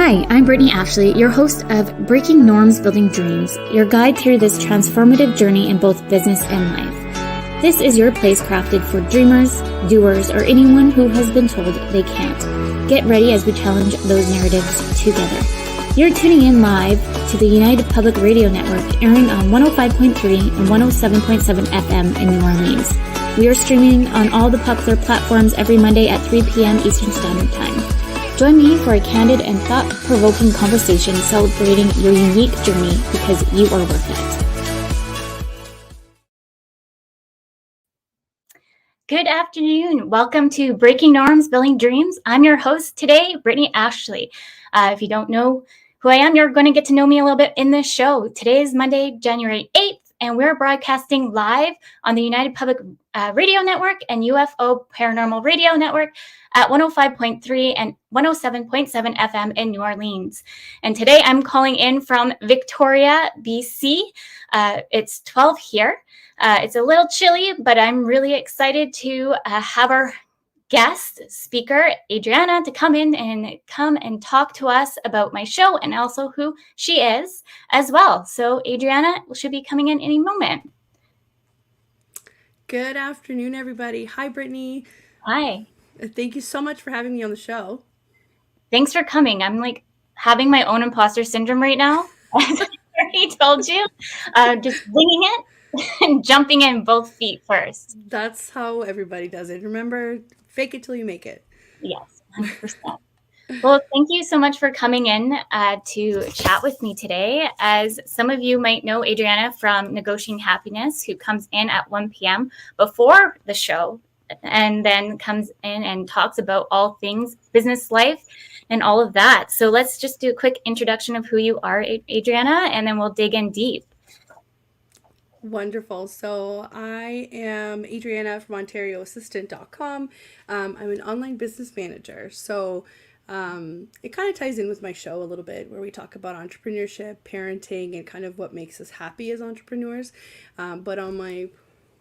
Hi, I'm Brittney Ashley, your host of Breaking Norms, Building Dreams, your guide through this transformative journey in both business and life. This is your place crafted for dreamers, doers, or anyone who has been told they can't. Get ready as we challenge those narratives together. You're tuning in live to the United Public Radio Network, airing on 105.3 and 107.7 FM in New Orleans. We are streaming on all the popular platforms every Monday at 3 p.m. Eastern Standard Time. Join me for a candid and thought-provoking conversation celebrating your unique journey because you are worth it. Good afternoon. Welcome to Breaking Norms, Building Dreams. I'm your host today, Brittney Ashley. If you don't know who I am, you're going to get to know me a little bit in this show. Today is Monday, January 8th, and we're broadcasting live on the United Public Radio Network and UFO Paranormal Radio Network at 105.3 and 107.7 FM in New Orleans. And today I'm calling in from Victoria, BC. It's 12 here. It's a little chilly, but I'm really excited to have our guest speaker, Adriana, to come and talk to us about my show and also who she is as well. So Adriana should be coming in any moment. Good afternoon, everybody. Hi, Brittney. Hi. Thank you so much for having me on the show. Thanks for coming. I'm like having my own imposter syndrome right now. As I already told you, just winging it and jumping in both feet first. That's how everybody does it. Remember, fake it till you make it. Yes, 100%. Well, thank you so much for coming in to chat with me today. As some of you might know, Adriana from Negotiating Happiness, who comes in at 1 p.m. before the show and then comes in and talks about all things business life and all of that. So let's just do a quick introduction of who you are, Adriana, and then we'll dig in deep. Wonderful. So I am Adriana from OntarioAssistant.com. I'm an online business manager. So it kind of ties in with my show a little bit, where we talk about entrepreneurship, parenting, and kind of what makes us happy as entrepreneurs. But on my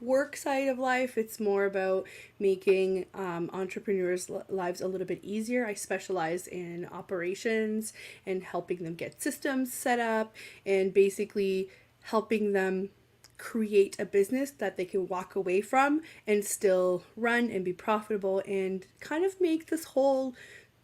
work side of life, it's more about making entrepreneurs' lives a little bit easier. I specialize in operations and helping them get systems set up and basically helping them create a business that they can walk away from and still run and be profitable and kind of make this whole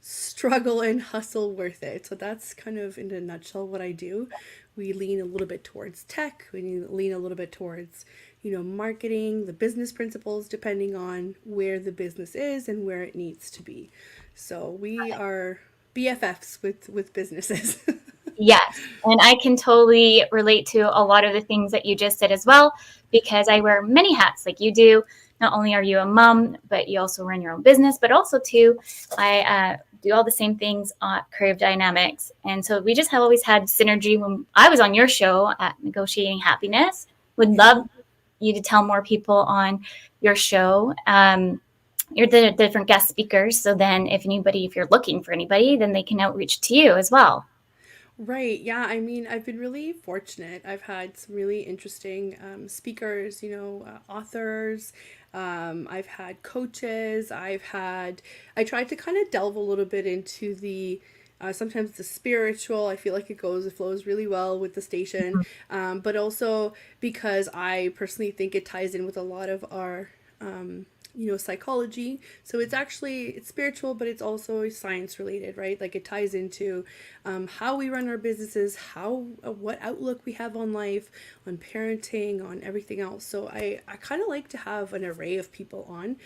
struggle and hustle worth it. So that's kind of in a nutshell what I do. We lean a little bit towards tech. We lean a little bit towards, marketing, the business principles, depending on where the business is and where it needs to be. So we are BFFs with businesses. Yes, and I can totally relate to a lot of the things that you just said as well, because I wear many hats like you do. Not only are you a mom, but you also run your own business, but also too, I do all the same things at Creative Dynamics. And so we just have always had synergy. When I was on your show at Negotiating Happiness, would love you to tell more people on your show. You're the different guest speakers. So then if you're looking for anybody, then they can outreach to you as well. Right. Yeah. I mean, I've been really fortunate. I've had some really interesting speakers, authors. I've had coaches. I tried to kind of delve a little bit into the sometimes the spiritual. I feel like it flows really well with the station. But also because I personally think it ties in with a lot of our psychology. So it's spiritual, but it's also science related, right? Like it ties into how we run our businesses, what outlook we have on life, on parenting, on everything else. So I kind of like to have an array of people on.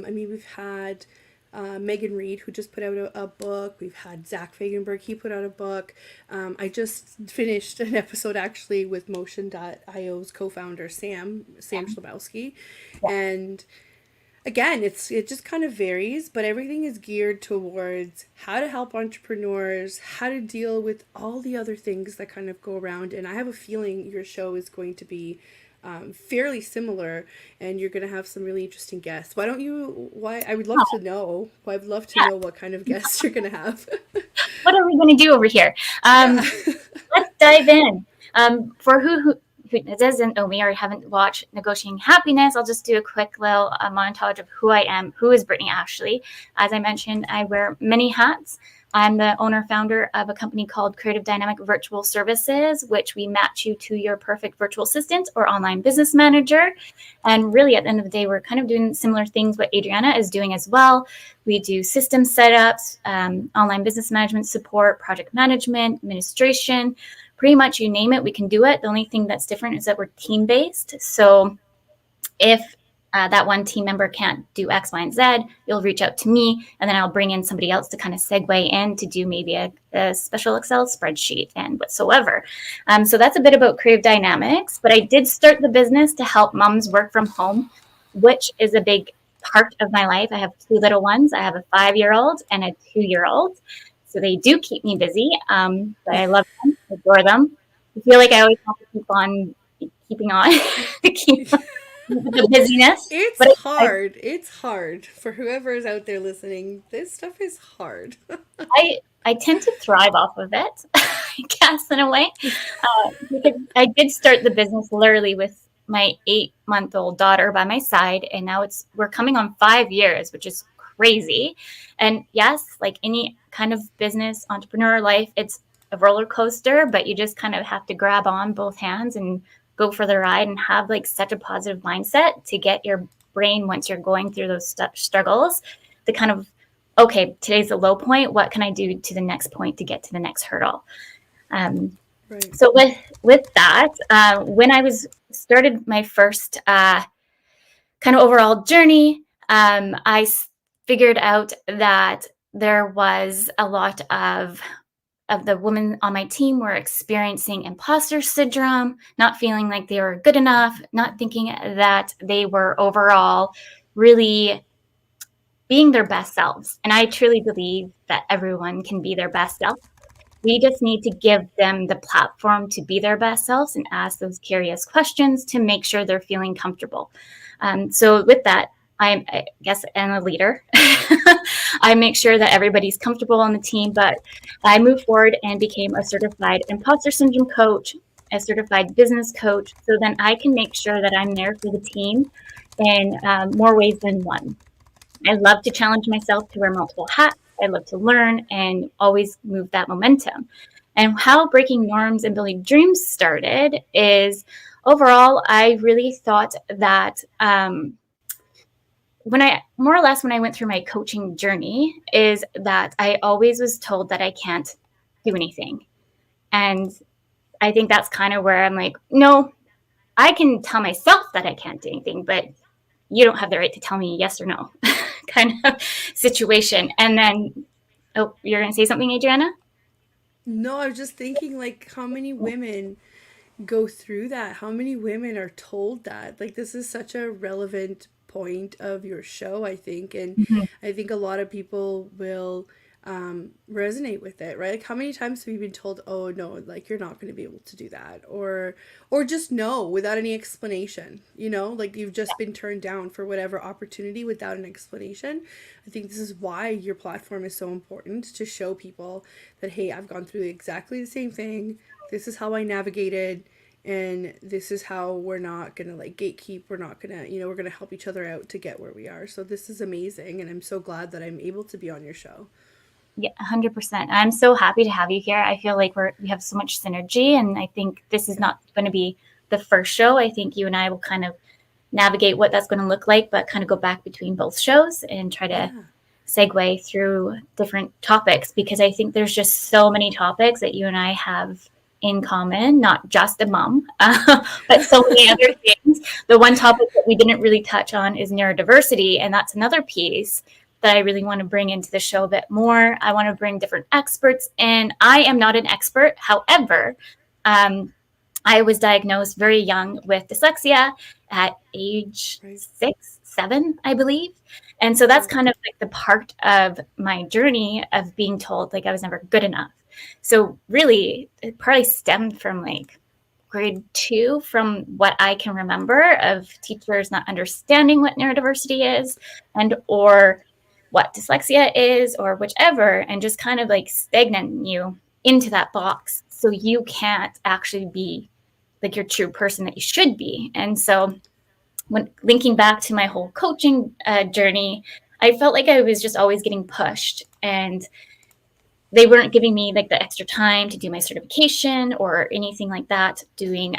We've had Megan Reed, who just put out a book. We've had Zach Fagenberg, he put out a book. I just finished an episode actually with Motion.io's co-founder, Sam Schlabowski. And again, it just kind of varies, but everything is geared towards how to help entrepreneurs, how to deal with all the other things that kind of go around. And I have a feeling your show is going to be fairly similar, and you're going to have some really interesting guests. I would love to know what kind of guests you're going to have. What are we going to do over here? Let's dive in. For who doesn't know me or haven't watched Negotiating Happiness, I'll just do a quick little montage of who I am. Who is Brittney Ashley? As I mentioned, I wear many hats. I'm the owner founder of a company called Creative Dynamic Virtual Services, which we match you to your perfect virtual assistant or online business manager. And really, at the end of the day, we're kind of doing similar things what Adriana is doing as well. We do system setups, online business management support, project management, administration, pretty much you name it, we can do it. The only thing that's different is that we're team-based. So if that one team member can't do X, Y, and Z, you'll reach out to me, and then I'll bring in somebody else to kind of segue in to do maybe a special Excel spreadsheet and whatsoever. So that's a bit about Creative Dynamics, but I did start the business to help moms work from home, which is a big part of my life. I have two little ones. I have a 5-year-old and a 2-year-old. So they do keep me busy, but I love them, adore them. I feel like I always have to keep on keeping on, keep the busyness. It's hard. It's hard for whoever is out there listening. This stuff is hard. I tend to thrive off of it, I guess, in a way. Because I did start the business literally with my 8-month-old daughter by my side, and now we're coming on 5 years, which is crazy. And yes, like any kind of business, entrepreneur life, it's a roller coaster, but you just kind of have to grab on both hands and go for the ride and have like such a positive mindset to get your brain, once you're going through those struggles, to kind of, okay, today's the low point. What can I do to the next point to get to the next hurdle? Right. So with that, when I started my first kind of overall journey, I figured out that there was a lot of the women on my team were experiencing imposter syndrome, not feeling like they were good enough, not thinking that they were overall really being their best selves. And I truly believe that everyone can be their best self. We just need to give them the platform to be their best selves and ask those curious questions to make sure they're feeling comfortable. So with that, I guess I'm a leader. I make sure that everybody's comfortable on the team, but I moved forward and became a certified imposter syndrome coach, a certified business coach, so then I can make sure that I'm there for the team in more ways than one. I love to challenge myself to wear multiple hats. I love to learn and always move that momentum. And how Breaking Norms and Building Dreams started is overall, I really thought that when I went through my coaching journey, is that I always was told that I can't do anything. And I think that's kind of where I'm like, no, I can tell myself that I can't do anything, but you don't have the right to tell me yes or no kind of situation. And then, oh, you're going to say something, Adriana? No, I was just thinking, like, how many women go through that? How many women are told that? Like, this is such a relevant point of your show, I think. And I think a lot of people will resonate with it, right? Like, how many times have you been told, oh no, like you're not going to be able to do that, or just no without any explanation, like you've just been turned down for whatever opportunity without an explanation. I think this is why your platform is so important, to show people that, hey, I've gone through exactly the same thing. This is how I navigated, and this is how we're not gonna like gatekeep. We're not gonna, we're gonna help each other out to get where we are. So this is amazing, and I'm so glad that I'm able to be on your show. Yeah, 100%. I'm so happy to have you here. I feel like we have so much synergy, and I think this is not going to be the first show. I think you and I will kind of navigate what that's going to look like, but kind of go back between both shows and try to segue through different topics, because I think there's just so many topics that you and I have in common, not just a mom, but so many other things. The one topic that we didn't really touch on is neurodiversity, and that's another piece that I really want to bring into the show a bit more. I want to bring different experts in. I am not an expert. However, I was diagnosed very young with dyslexia at age 6, 7, I believe. And so that's kind of like the part of my journey of being told like I was never good enough. So really, it probably stemmed from like grade 2, from what I can remember of teachers not understanding what neurodiversity is and or what dyslexia is or whichever, and just kind of like stagnant you into that box so you can't actually be like your true person that you should be. And so when linking back to my whole coaching journey, I felt like I was just always getting pushed. And they weren't giving me like the extra time to do my certification or anything like that. Doing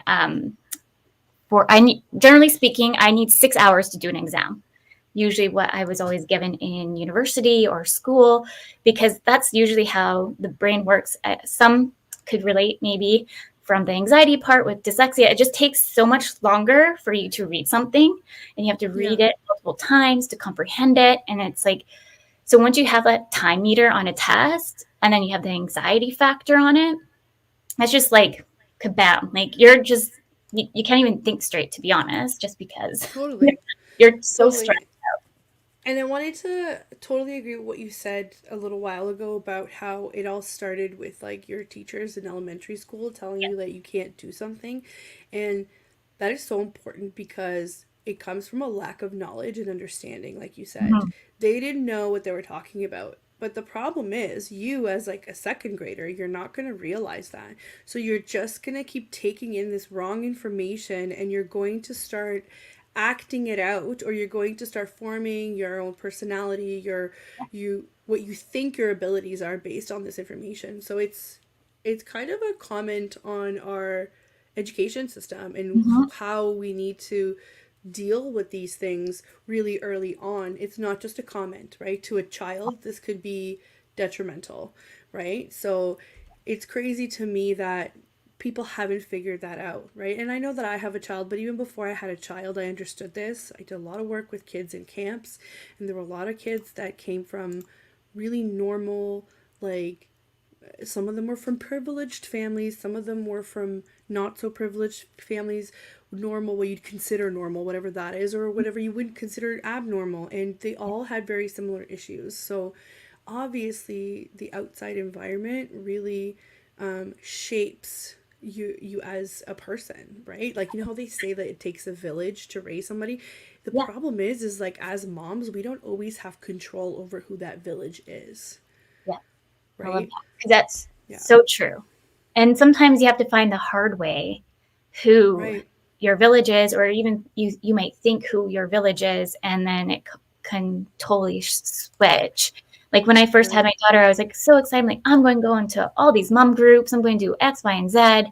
generally speaking, I need 6 hours to do an exam. Usually what I was always given in university or school, because that's usually how the brain works. Some could relate maybe from the anxiety part with dyslexia. It just takes so much longer for you to read something, and you have to read Yeah. it multiple times to comprehend it. And it's like, so once you have a time meter on a test and then you have the anxiety factor on it, it's just like kabam. Like you can't even think straight, to be honest, just because Totally. you're so stressed. Totally. And I wanted to totally agree with what you said a little while ago about how it all started with like your teachers in elementary school telling you that you can't do something. And that is so important because it comes from a lack of knowledge and understanding, like you said. Mhm. They didn't know what they were talking about. But the problem is, you as like a second grader, you're not going to realize that. So you're just going to keep taking in this wrong information and you're going to start acting it out, or you're going to start forming your own personality, you what you think your abilities are based on this information. So it's kind of a comment on our education system and Mhm. how we need to deal with these things really early on. It's not just a comment, right? To a child, this could be detrimental, right? So it's crazy to me that people haven't figured that out, right? And I know that I have a child, but even before I had a child, I understood this. I did a lot of work with kids in camps, and there were a lot of kids that came from really normal, like, some of them were from privileged families, some of them were from not so privileged families, normal, what you'd consider normal, whatever that is, or whatever you wouldn't consider abnormal, and they all had very similar issues. So obviously the outside environment really shapes you as a person, right? Like, you know how they say that it takes a village to raise somebody. The Yeah, problem is like, as moms, we don't always have control over who that village is, yeah, I love right? that because that's Yeah. so true. And sometimes you have to find the hard way who Right. your village is, or even you might think who your village is, and then it can totally switch. Like when I first had Right. my daughter, I was like so excited, like I'm going to go into all these mom groups, I'm going to do X, Y, and Z, and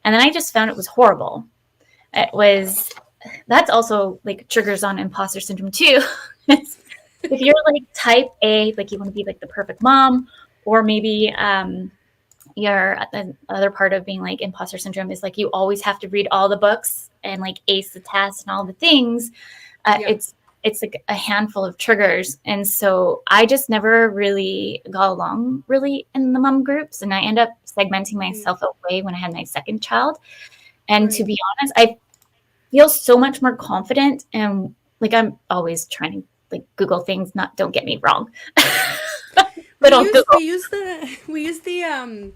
then I just found it was horrible. It was That's also like triggers on imposter syndrome too. If you're like type A, like you want to be like the perfect mom, or maybe your the other part of being like imposter syndrome is like you always have to read all the books and like ace the test and all the things. Yeah. It's like a handful of triggers, and so I just never really got along really in the mom groups, and I end up segmenting Right. myself away when I had my second child. And to Right. be honest, I feel so much more confident, and like I'm always trying to like Google things. Not Don't get me wrong, We but I'll use we Google. use the we use the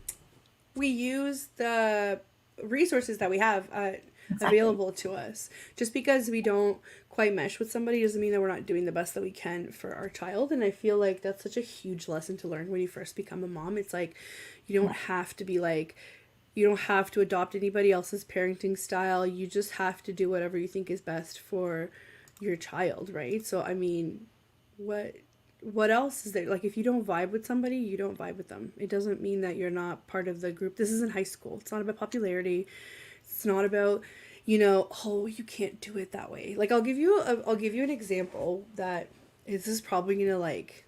we use the resources that we have Exactly. available to us. Just because we don't quite mesh with somebody doesn't mean that we're not doing the best that we can for our child. And I feel like that's such a huge lesson to learn when you first become a mom. It's like you don't Yeah. have to be like, you don't have to adopt anybody else's parenting style. You just have to do whatever you think is best for your child, right? So I mean, what what else is there? Like, if you don't vibe with somebody, you don't vibe with them. It doesn't mean that you're not part of the group. This isn't high school. It's not about popularity. It's not about, oh, you can't do it that way. Like, I'll give you an example that this is probably gonna, like,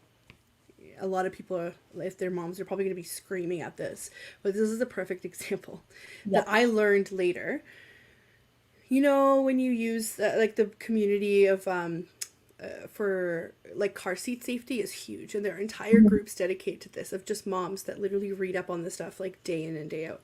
a lot of people are, if they're moms, are probably gonna be screaming at this. But this is a perfect example Yeah. that I learned later. When you use like the community of for like car seat safety is huge, and there are entire Mhm. groups dedicated to this, of just moms that literally read up on this stuff like day in and day out,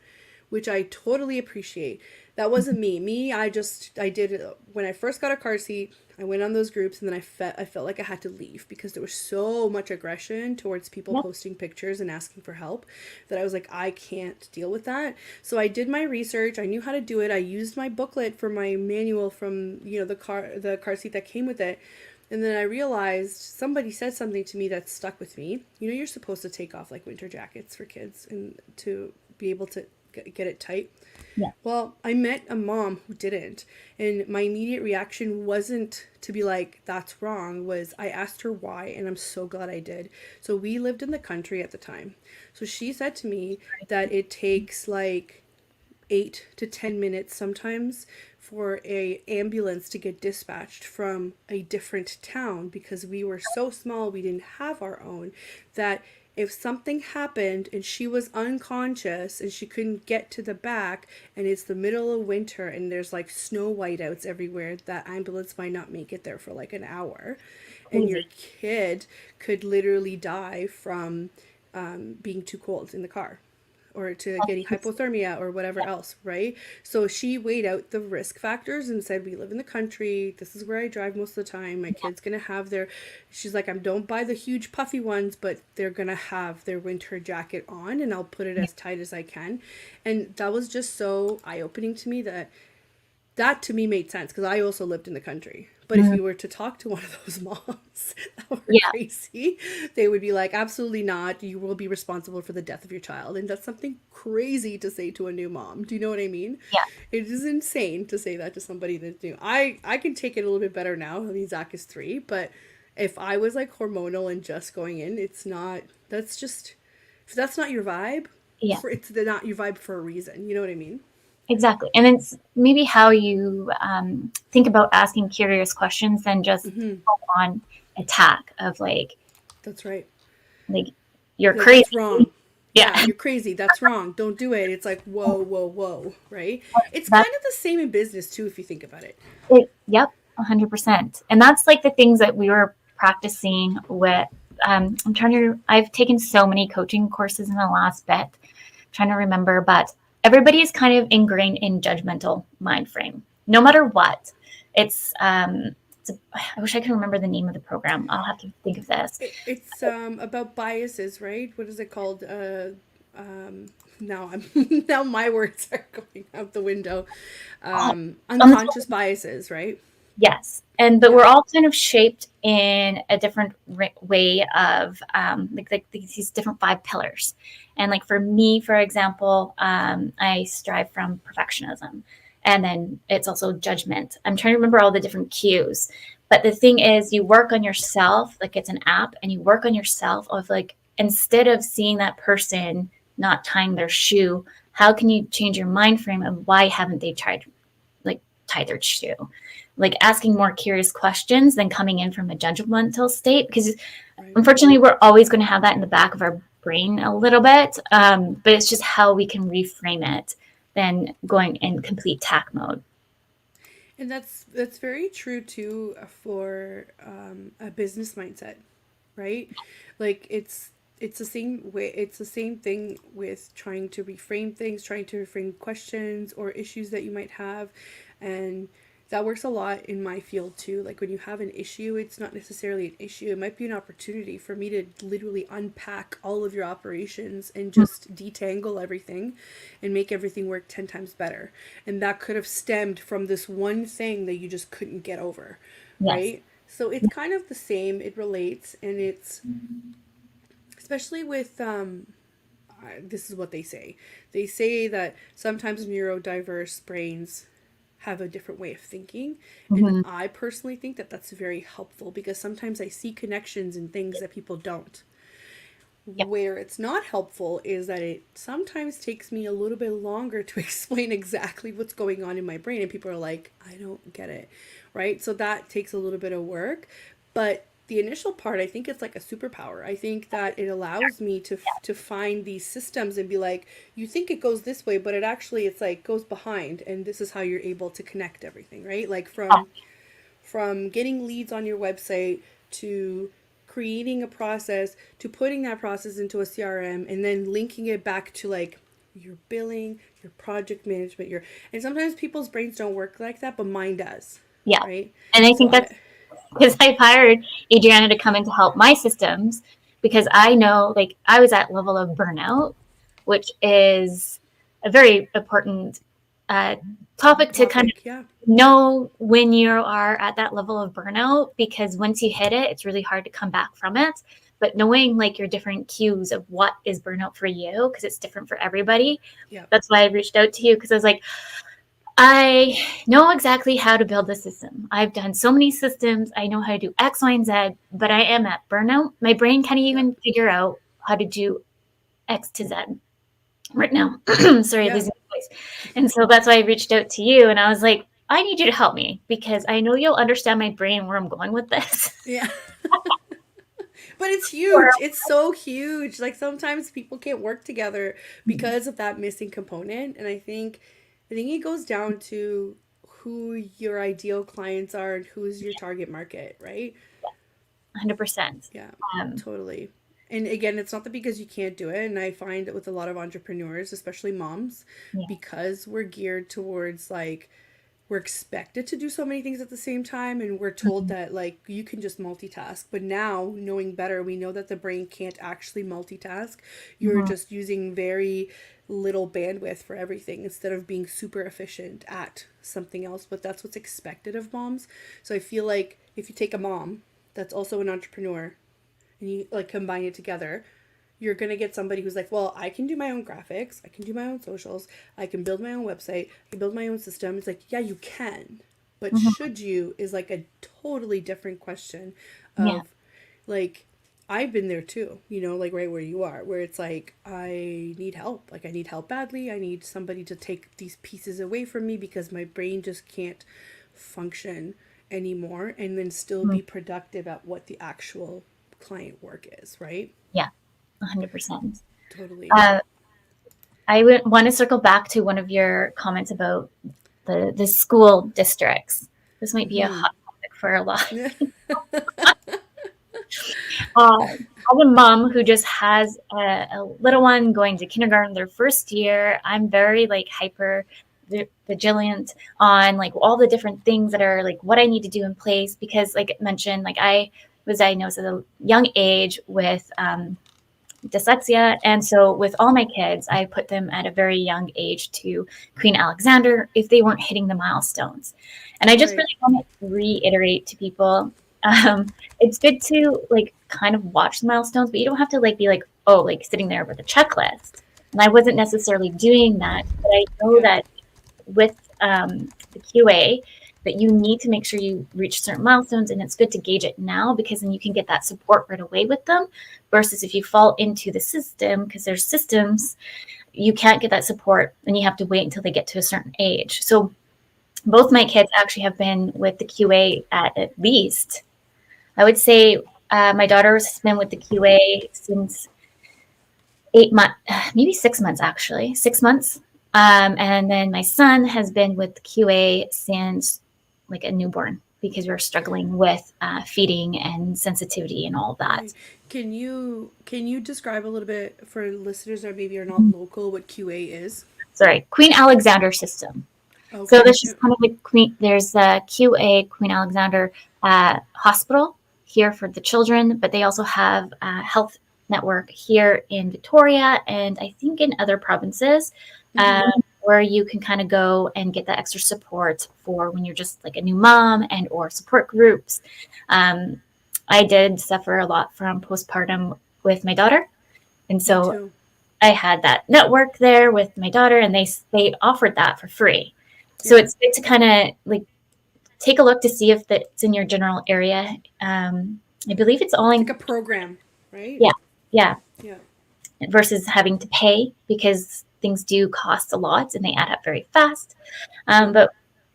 which I totally appreciate. That wasn't me. I did it when I first got a car seat. I went on those groups, and then I felt like I had to leave because there was so much aggression towards people Yep. posting pictures and asking for help, that I was like, I can't deal with that. So I did my research. I knew how to do it. I used my booklet for my manual from, the car seat that came with it. And then I realized somebody said something to me that stuck with me. You're supposed to take off like winter jackets for kids and to be able to get it tight. Yeah. Well, I met a mom who didn't, and my immediate reaction wasn't to be like, that's wrong, was I asked her why, and I'm so glad I did. So we lived in the country at the time. So she said to me that it takes like 8 to 10 minutes sometimes for a ambulance to get dispatched from a different town, because we were so small, we didn't have our own, that if something happened and she was unconscious and she couldn't get to the back, and it's the middle of winter and there's like snow whiteouts everywhere, that ambulance might not make it there for like an hour, and your kid could literally die from being too cold in the car, or to getting hypothermia or whatever else, right? So she weighed out the risk factors and said, we live in the country. This is where I drive most of the time. My kid's going to have their, she's like, I don't buy the huge puffy ones, but they're going to have their winter jacket on, and I'll put it as tight as I can. And that was just so eye-opening to me, that to me made sense, because I also lived in the country. But if you were to talk to one of those moms that were crazy, they would be like, absolutely not. You will be responsible for the death of your child. And that's something crazy to say to a new mom. Do you know what I mean? Yeah. It is insane to say that to somebody that's new. I can take it a little bit better now. I mean, Zach is 3. But if I was like hormonal and just going in, it's not, that's just, if that's not your vibe, it's not your vibe for a reason. You know what I mean? Exactly. And it's maybe how you think about asking curious questions than just full on attack of like, that's right. Like, you're like, crazy. That's wrong. Yeah. You're crazy. That's wrong. Don't do it. It's like, whoa, right? It's kind of the same in business too, if you think about it. Yep, 100%. And that's like the things that we were practicing with. I've taken so many coaching courses in the last bit. I'm trying to remember, but everybody is kind of ingrained in judgmental mind frame, no matter what. I wish I could remember the name of the program. I'll have to think of this. It's about biases, right? What is it called? Now now my words are going out the window. Unconscious biases, right? Yes. But we're all kind of shaped in a different way of like these different 5 pillars. And like for me, for example, I strive from perfectionism. And then it's also judgment. I'm trying to remember all the different cues. But the thing is, you work on yourself, like it's an app, and you work on yourself of like, instead of seeing that person not tying their shoe, how can you change your mind frame of why haven't they tie their shoe? Like asking more curious questions than coming in from a judgmental state, because unfortunately we're always going to have that in the back of our brain a little bit, but it's just how we can reframe it than going in complete attack mode. And that's very true too for a business mindset, right? Like it's the same way. It's the same thing with trying to reframe things, trying to reframe questions or issues that you might have, and that works a lot in my field too. Like when you have an issue, it's not necessarily an issue. It might be an opportunity for me to literally unpack all of your operations and just detangle everything and make everything work 10 times better. And that could have stemmed from this one thing that you just couldn't get over, right? So it's kind of the same. It relates, and it's especially with this is what they say. They say that sometimes neurodiverse brains have a different way of thinking, and I personally think that that's very helpful, because sometimes I see connections in things that people don't. Where it's not helpful is that it sometimes takes me a little bit longer to explain exactly what's going on in my brain, and people are like, I don't get it, right? So that takes a little bit of work, but the initial part, I think it's like a superpower. I think that it allows me to find these systems and be like, you think it goes this way, but it's like goes behind, and this is how you're able to connect everything, right? Like from getting leads on your website to creating a process to putting that process into a CRM, and then linking it back to like your billing, your project management, and sometimes people's brains don't work like that, but mine does. Yeah. Right. And I think that's because I've hired Adriana to come in to help my systems, because I know, like, I was at level of burnout, which is a very important topic to kind of know when you are at that level of burnout, because once you hit it, it's really hard to come back from it. but knowing like your different cues of what is burnout for you, because it's different for everybody. Yeah. That's why I reached out to you, because I was like, I know exactly how to build a system. I've done so many systems. I know how to do X, Y, and Z, but I am at burnout. My brain can't even figure out how to do X to Z right now. Sorry, losing my voice. And so that's why I reached out to you, and I was like, I need you to help me, because I know you'll understand my brain where I'm going with this. Yeah. But it's huge. It's so huge. Like sometimes people can't work together because of that missing component. And I think it goes down to who your ideal clients are and who's your target market, right? 100%. Yeah, totally. And again, it's not that because you can't do it. And I find that with a lot of entrepreneurs, especially moms, Yeah. because we're geared towards like, we're expected to do so many things at the same time, and we're told that like you can just multitask. But now, knowing better, we know that the brain can't actually multitask. You're just using very little bandwidth for everything instead of being super efficient at something else. But that's what's expected of moms. So I feel like if you take a mom that's also an entrepreneur and you like combine it together, you're going to get somebody who's like, well, I can do my own graphics, I can do my own socials, I can build my own website, I can build my own system. It's like, yeah, you can, but should you is like a totally different question of Yeah. like, I've been there too, like right where you are, where it's like, I need help. Like, I need help badly. I need somebody to take these pieces away from me because my brain just can't function anymore and then still be productive at what the actual client work is, right? Yeah. 100%. Totally. I would want to circle back to one of your comments about the school districts. This might be a hot topic for a lot. As a mom who just has a little one going to kindergarten their first year, I'm very like hyper vigilant on like all the different things that are like what I need to do in place, because like I mentioned, like I was diagnosed at a young age with dyslexia. And so with all my kids, I put them at a very young age to Queen Alexander if they weren't hitting the milestones. And I just really want to reiterate to people, it's good to like kind of watch the milestones, but you don't have to like be like, oh, like sitting there with a checklist. And I wasn't necessarily doing that, but I know that with the QA, that you need to make sure you reach certain milestones, and it's good to gauge it now, because then you can get that support right away with them, versus if you fall into the system, because there's systems, you can't get that support and you have to wait until they get to a certain age. So both my kids actually have been with the QA at least, I would say my daughter has been with the QA since 8 months, maybe 6 months, actually, 6 months. And then my son has been with the QA since like a newborn, because we're struggling with feeding and sensitivity and all that. Can you describe a little bit for listeners that maybe are not local what QA is? Sorry, Queen Alexander system. Okay. So there's just kind of like there's a QA, Queen Alexander Hospital here for the children, but they also have a health network here in Victoria and I think in other provinces. Where you can kind of go and get that extra support for when you're just like a new mom, and or support groups. I did suffer a lot from postpartum with my daughter. And so I had that network there with my daughter, and they offered that for free. So it's good to kind of like take a look to see if that's in your general area. I believe it's all like a program, right? Yeah. Versus having to pay, because things do cost a lot and they add up very fast. But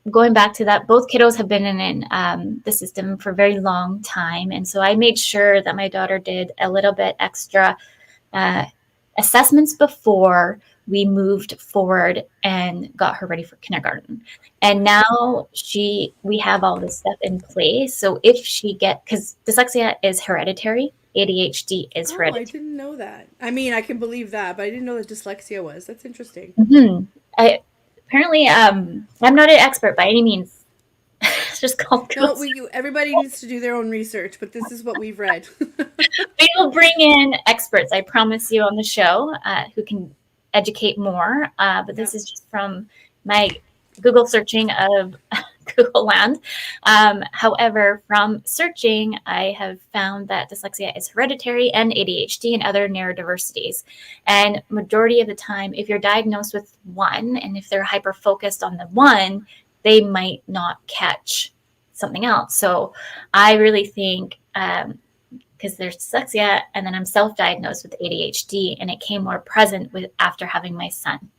going back to that, both kiddos have been in the system for a very long time. And so I made sure that my daughter did a little bit extra assessments before we moved forward and got her ready for kindergarten. And now we have all this stuff in place. So if because dyslexia is hereditary, ADHD is hereditary. I didn't know that. I mean, I can believe that, but I didn't know that dyslexia was. That's interesting. Apparently, I'm not an expert by any means. It's just called. No, everybody needs to do their own research, but this is what we've read. We will bring in experts, I promise you, on the show who can educate more. But this is just from my Google searching of Google land. However, from searching, I have found that dyslexia is hereditary and ADHD and other neurodiversities. And majority of the time, if you're diagnosed with one, and if they're hyper-focused on the one, they might not catch something else. So I really think, because there's dyslexia, and then I'm self-diagnosed with ADHD, and it came more present after having my son.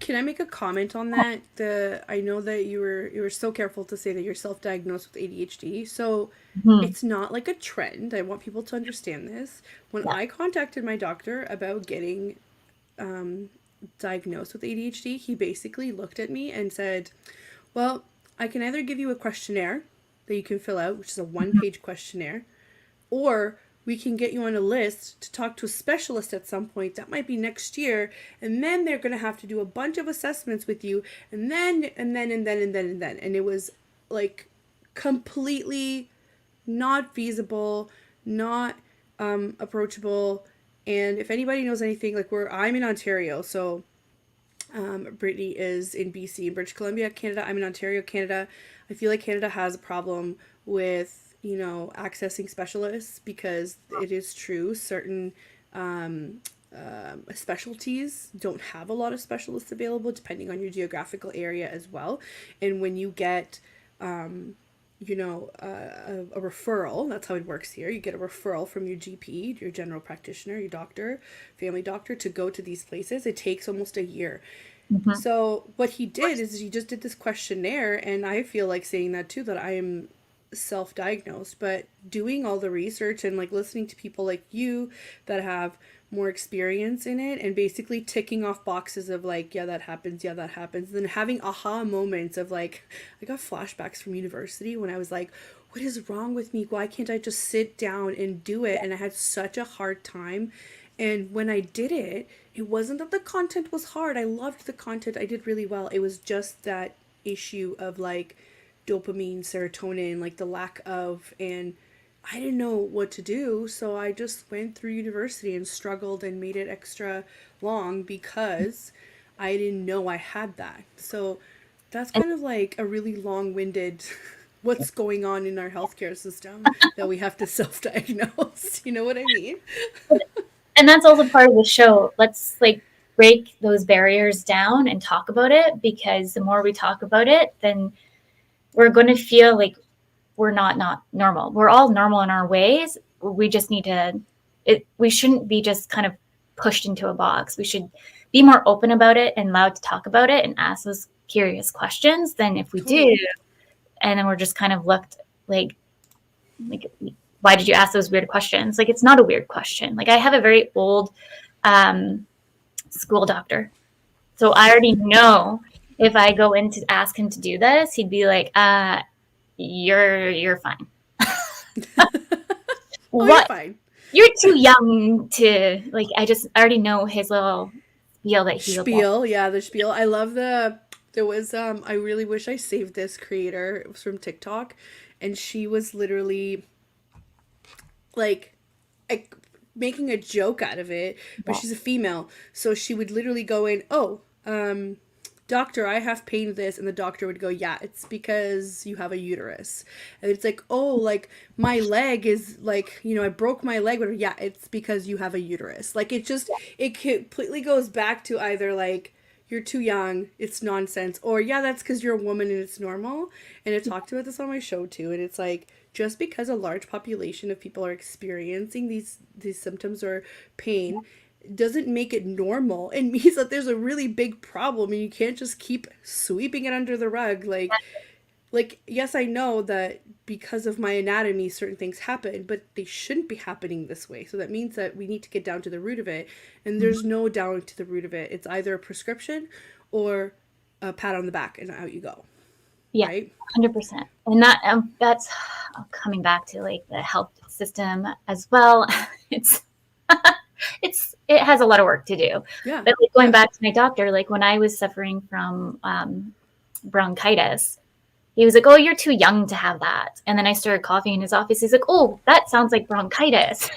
Can I make a comment on that? I know that you were so careful to say that you're self-diagnosed with ADHD. So it's not like a trend. I want people to understand this. When I contacted my doctor about getting diagnosed with ADHD, he basically looked at me and said, well, I can either give you a questionnaire that you can fill out, which is a 1-page questionnaire, or we can get you on a list to talk to a specialist at some point. That might be next year. And then they're going to have to do a bunch of assessments with you. And then. And it was like completely not feasible, not approachable. And if anybody knows anything, like I'm in Ontario. So Brittney is in BC, British Columbia, Canada. I'm in Ontario, Canada. I feel like Canada has a problem with accessing specialists, because it is true certain specialties don't have a lot of specialists available, depending on your geographical area as well. And when you get a referral, that's how it works here. You get a referral from your GP, your general practitioner, your doctor, family doctor, to go to these places. It takes almost a year. So what he did is he just did this questionnaire, and I feel like saying that too, that I am self-diagnosed, but doing all the research and like listening to people like you that have more experience in it, and basically ticking off boxes of like, yeah, that happens, and then having aha moments of like, I got flashbacks from university when I was like, what is wrong with me? Why can't I just sit down and do it? And I had such a hard time. And when I did it, it wasn't that the content was hard. I loved the content. I did really well. It was just that issue of like dopamine, serotonin, like the lack of, and I didn't know what to do. So I just went through university and struggled and made it extra long because I didn't know I had that. So that's kind of like a really long-winded what's going on in our healthcare system that we have to self-diagnose. You know what I mean? And that's also part of the show. Let's like break those barriers down and talk about it, because the more we talk about it, then we're going to feel like we're not normal. We're all normal in our ways. We just need to, we shouldn't be just kind of pushed into a box. We should be more open about it and allowed to talk about it and ask those curious questions than if we do. And then we're just kind of looked like, why did you ask those weird questions? Like, it's not a weird question. Like, I have a very old school doctor. So I already know if I go in to ask him to do this, he'd be like, you're fine. What? You're fine. You're too young to, like, I already know his little spiel that he Spiel, yeah, the spiel. I love there was, I really wish I saved this creator. It was from TikTok. And she was literally like making a joke out of it, but she's a female, so she would literally go in, doctor, I have pain with this, and the doctor would go, yeah, it's because you have a uterus. And it's like, oh, like my leg is like, I broke my leg, but yeah, it's because you have a uterus. Like it completely goes back to either like, you're too young, it's nonsense, or yeah, that's because you're a woman and it's normal. And I talked about this on my show too, and it's like, just because a large population of people are experiencing these symptoms or pain doesn't make it normal. It means that there's a really big problem, and you can't just keep sweeping it under the rug. Like yes, I know that because of my anatomy certain things happen, but they shouldn't be happening this way. So that means that we need to get down to the root of it, and there's no down to the root of it. It's either a prescription or a pat on the back and out you go. Yeah, right? 100%. And that's coming back to like the health system as well. It has a lot of work to do. Yeah. But like going back to my doctor, like when I was suffering from bronchitis, he was like, oh, you're too young to have that. And then I started coughing in his office. He's like, oh, that sounds like bronchitis.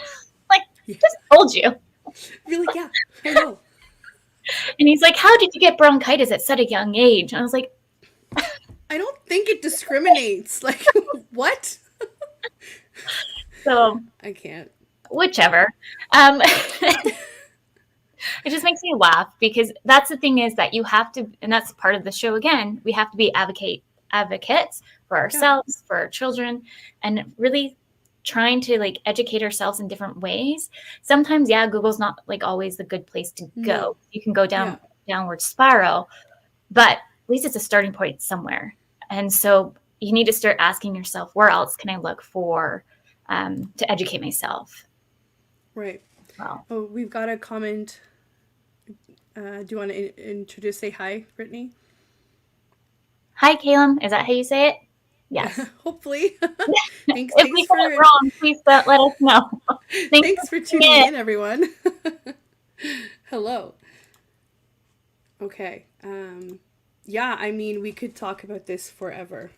Like, just told you. You're like, yeah, I know. And he's like, how did you get bronchitis at such a young age? And I was like, I don't think it discriminates. Like, what? So I can't. whichever. It just makes me laugh because that's the thing is that you have to, and that's part of the show again, we have to be advocates for Yeah. ourselves, for our children, and really trying to like educate ourselves in different ways. Sometimes, yeah, Google's not like always the good place to No. go. You can go Yeah. downward spiral, but at least it's a starting point somewhere. And so you need to start asking yourself, where else can I look for to educate myself? Right. Well, Oh, we've got a comment. Do you want to introduce, say hi, Brittney? hi, Caleb. Is that how you say it? Yes. Hopefully. thanks. If we Thanks get it for wrong, please let us know. Thanks thanks for for tuning tuning in. in, everyone. Hello. Okay. Yeah. I mean, we could talk about this forever.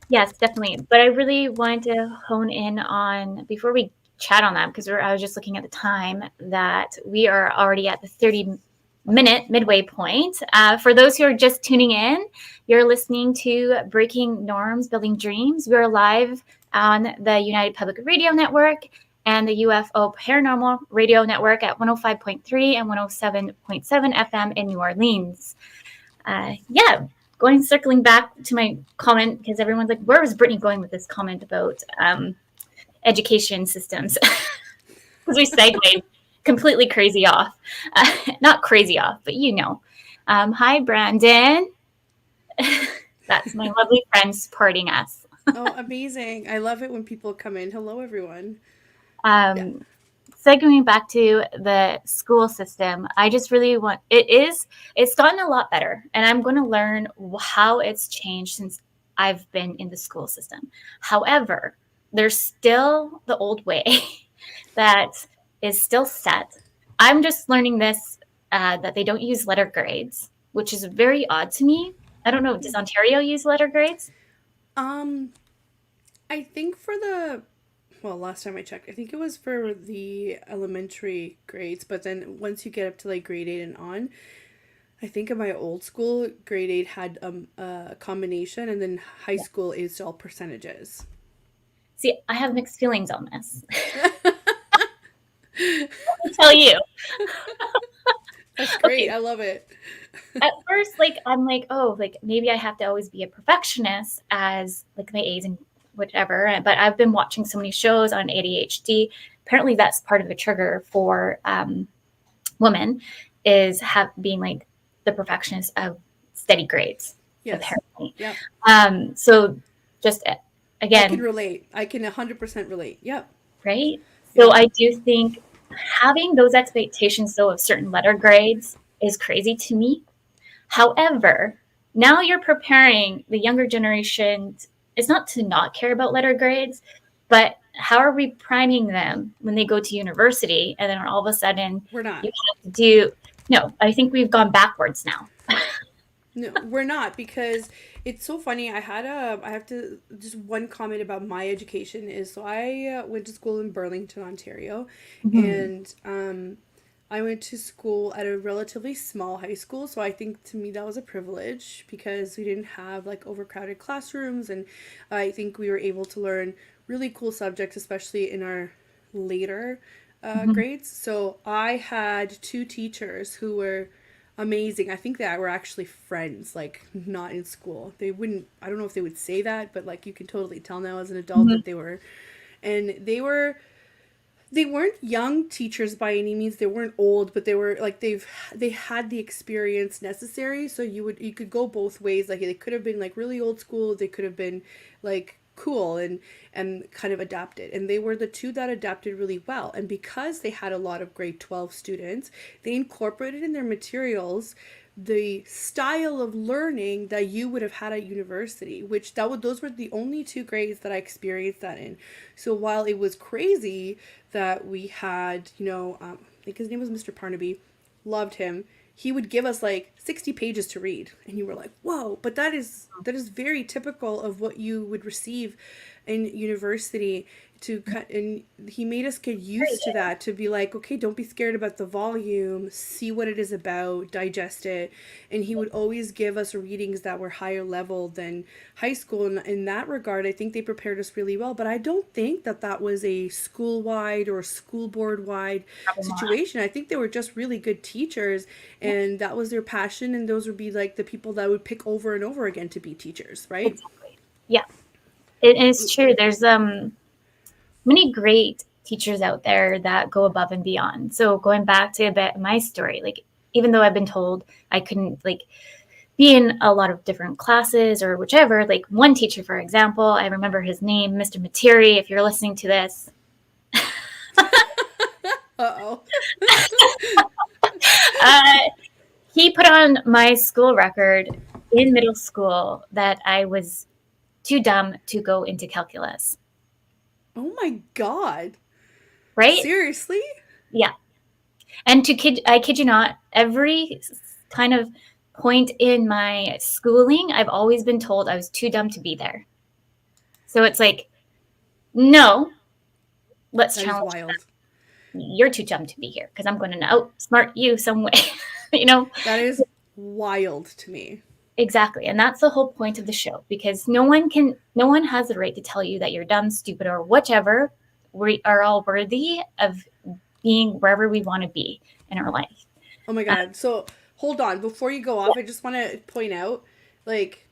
Yes, definitely. But I really wanted to hone in on, before we chat on that, because I was just looking at the time, that we are already at the 30-minute midway point. For those who are just tuning in, you're listening to Breaking Norms, Building Dreams. We're live on the United Public Radio Network and the UFO Paranormal Radio Network at 105.3 and 107.7 FM in New Orleans. Yeah, circling back to my comment, because everyone's like, where was Brittney going with this comment about education systems? Because we segued completely crazy off. Not crazy off, but you know. Hi, Brandon. That's my lovely friend supporting us. Oh, amazing. I love it when people come in. Hello, everyone. Yeah. Um, Segueing back to the school system, I just really want it's gotten a lot better, and I'm going to learn how it's changed since I've been in the school system. However, there's still the old way that is still set. I'm just learning this that they don't use letter grades, which is very odd to me. I don't know. Does Ontario use letter grades? Um, I think for the well, last time I checked, I think it was for the elementary grades, but then once you get up to like grade 8 and on, I think in my old school, grade 8 had a combination, and then high school is all percentages. See, I have mixed feelings on this. Let me tell you. That's great. Okay, I love it. at first, like I'm like, oh, like maybe I have to always be a perfectionist as like my A's and whatever. But I've been watching so many shows on ADHD. Apparently, that's part of the trigger for women is being like the perfectionist of steady grades. Yes. Apparently, Yep. so just I can again, relate. I can 100% relate. Yep. right? So Yep. I do think having those expectations though of certain letter grades is crazy to me. However, now you're preparing the younger generation. It's not to not care about letter grades, but how are we priming them when they go to university and then all of a sudden We're not. you have to do, no, I think we've gone backwards now. No, we're not, because it's so funny. I have to, just one comment about my education is, so I went to school in Burlington, Ontario, Mhm. and I went to school at a relatively small high school. So I think to me that was a privilege because we didn't have like overcrowded classrooms, and I think we were able to learn really cool subjects, especially in our later Mhm. grades. So I had two teachers who were amazing. I think that we're actually friends, like not in school. They wouldn't, I don't know if they would say that, but like you can totally tell now as an adult Mhm. that they were. And they weren't young teachers by any means. They weren't old, but they were like they had the experience necessary. So you could go both ways. Like they could have been like really old school. They could have been like cool and kind of adapted. And they were the two that adapted really well. And because they had a lot of grade 12 students, they incorporated in their materials the style of learning that you would have had at university, which those were the only two grades that I experienced that in. So while it was crazy that we had, I think his name was Mr. Parnaby, loved him. He would give us like 60 pages to read, and you were like, whoa. But that is very typical of what you would receive in university. To cut, and he made us get used to that, to be like, okay, don't be scared about the volume, see what it is about, digest it. And he would always give us readings that were higher level than high school. And in that regard, I think they prepared us really well. But I don't think that that was a school wide or school board wide situation. I think they were just really good teachers, and that was their passion, and those would be like the people that would pick over and over again to be teachers, right? Exactly. Yeah, it is true. There's many great teachers out there that go above and beyond. So going back to a bit of my story, like, even though I've been told I couldn't like be in a lot of different classes or whichever, like one teacher, for example, I remember his name, Mr. Materi, if you're listening to this. Uh-oh. He put on my school record in middle school that I was too dumb to go into calculus. Oh my God. Right? Seriously? Yeah. And I kid you not, every kind of point in my schooling, I've always been told I was too dumb to be there. So it's like, no, let's challenge that. You're too dumb to be here because I'm going to outsmart you some way. That is wild to me. Exactly. And that's the whole point of the show, because no one has the right to tell you that you're dumb, stupid, or whichever. We are all worthy of being wherever we want to be in our life. Oh my God. So hold on. Before you go off, I just want to point out, like,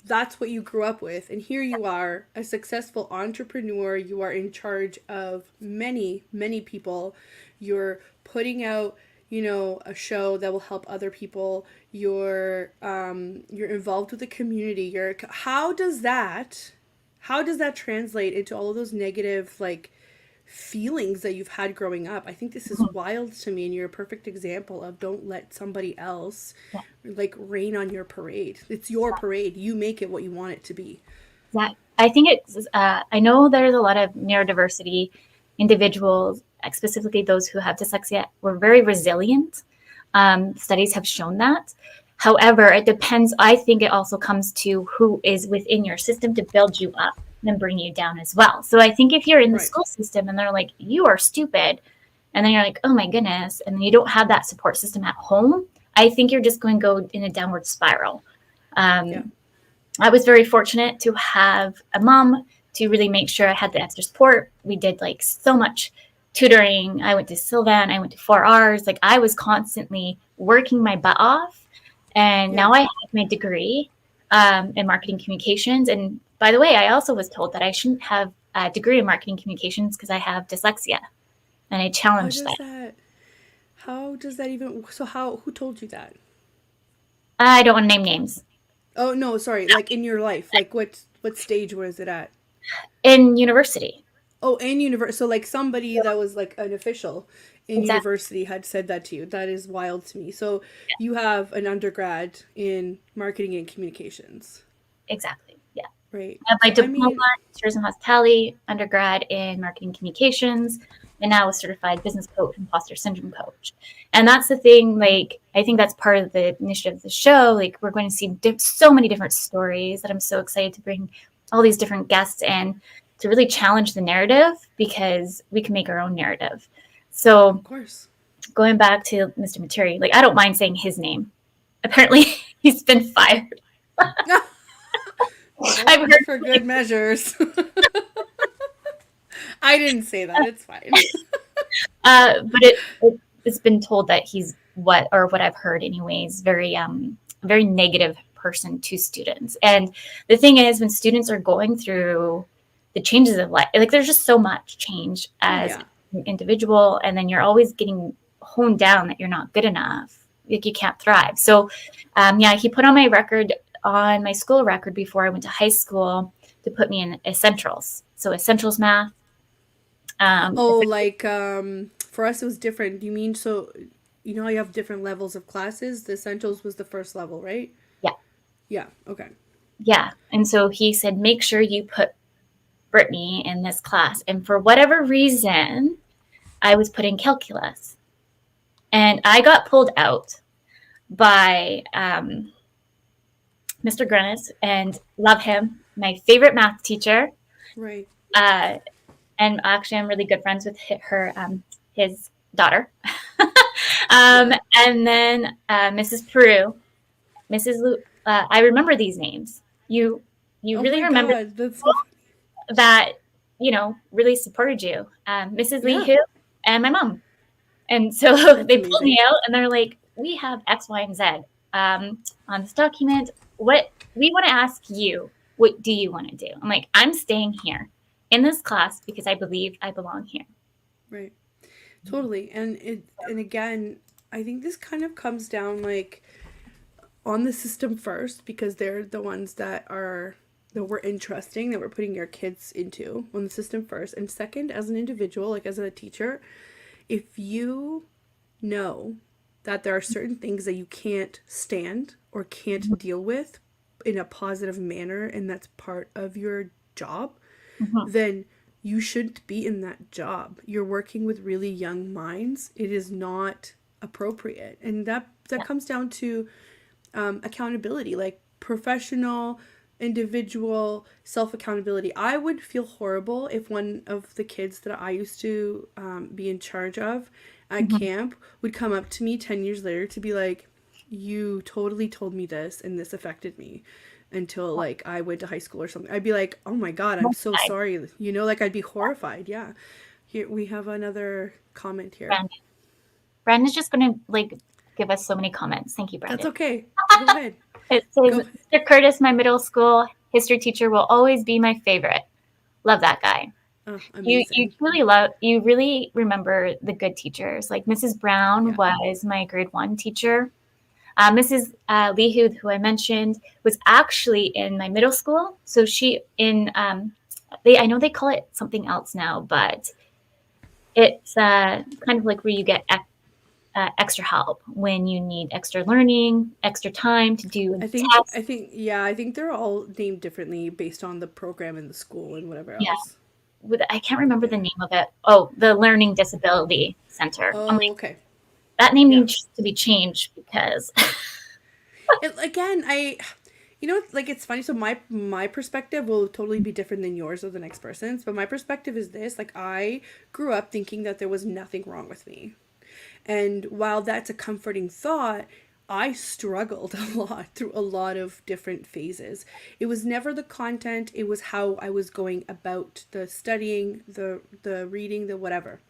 that's what you grew up with. And here you are, a successful entrepreneur. You are in charge of many, many people. You're putting out, a show that will help other people. You're involved with the community. How does that translate into all of those negative, like, feelings that you've had growing up? I think this is wild to me, and you're a perfect example of don't let somebody else like rain on your parade. It's your parade. You make it what you want it to be. Yeah, I think it's I know there's a lot of neurodiversity individuals, specifically those who have dyslexia, were very resilient. Studies have shown that. However, it depends. I think it also comes to who is within your system to build you up and bring you down as well. So I think if you're in the school system and they're like, you are stupid, and then you're like, oh my goodness, and then you don't have that support system at home, I think you're just going to go in a downward spiral. I was very fortunate to have a mom to really make sure I had the extra support. We did like so much tutoring. I went to Sylvan, I went to 4Rs. Like, I was constantly working my butt off. And now I have my degree in marketing communications. And by the way, I also was told that I shouldn't have a degree in marketing communications because I have dyslexia. And I challenged that. How does that even, who told you that? I don't want to name names. Oh, no, sorry. Like, in your life, like what stage was it at? In university. Oh, in university. So like somebody that was like an official in university had said that to you. That is wild to me. So you have an undergrad in marketing and communications. Exactly. Yeah. Right. I have my diploma in tourism hospitality, undergrad in marketing communications, and now a certified business coach and imposter syndrome coach. And that's the thing, like, I think that's part of the initiative of the show. Like, we're going to see so many different stories that I'm so excited to bring all these different guests in to really challenge the narrative, because we can make our own narrative. So, of course, going back to Mr. Materi, like, I don't mind saying his name. Apparently, he's been fired. I've heard for good measures. I didn't say that. It's fine. But it's been told that he's what I've heard anyways, very very negative person to students. And the thing is, when students are going through the changes of life, like, there's just so much change as an individual, and then you're always getting honed down that you're not good enough, like you can't thrive. So he put on my school record before I went to high school to put me in essentials. So essentials math. For us it was different. You mean, so you have different levels of classes? The essentials was the first level, right? Yeah. Okay. Yeah. And so he said, make sure you put Brittney in this class. And for whatever reason, I was put in calculus. And I got pulled out. by Mr. Grennis, and love him. My favorite math teacher. Right. Uh, and actually, I'm really good friends with his daughter. Yeah. And then Mrs. Peru, Mrs. I remember these names. You Oh really my remember God, that's so funny. that, really supported you. Mrs. Lee Yeah, Hu and my mom. And so that's they pulled me amazing. out and they're like, we have X, Y, and Z on this document. What we want to ask you, what do you want to do? I'm like, I'm staying here in this class because I believe I belong here. Right. Totally. And again, I think this kind of comes down like on the system first because they're the ones that we're interesting that we're putting your kids into on the system first. And second, as an individual, like as a teacher, if you know that there are certain things that you can't stand or can't deal with in a positive manner and that's part of your job, Mm-hmm. then you shouldn't be in that job. You're working with really young minds. It is not appropriate. And that Yeah. comes down to accountability, like professional, individual self accountability. I would feel horrible if one of the kids that I used to be in charge of at Mm-hmm. camp would come up to me 10 years later to be like, you totally told me this and this affected me until like I went to high school or something. I'd be like, oh my God, I'm so sorry. Like I'd be horrified. Yeah. Here we have another comment here. Brandon. Brandon's just going to give us so many comments. Thank you, That's Brandon. okay. Go ahead. It says, Go ahead. Mr. Curtis, my middle school history teacher, will always be my favorite. Love that guy. Oh, You amazing. you really remember the good teachers. Like Mrs. Brown Yeah. was my grade 1 teacher. Mrs. Lee, who I mentioned, was actually in my middle school. So she in I know they call it something else now, but it's kind of like where you get extra help when you need extra learning, extra time to do tests. I think they're all named differently based on the program in the school and whatever Yeah, else. I can't remember the Yeah. name of it. Oh, the Learning Disability Center. I'm Oh, like, okay. that name Yeah. needs to be changed because And again, like it's funny. So my perspective will totally be different than yours or the next person's. But my perspective is this: like I grew up thinking that there was nothing wrong with me. And while that's a comforting thought, I struggled a lot through a lot of different phases. It was never the content, it was how I was going about the studying, the reading, the whatever.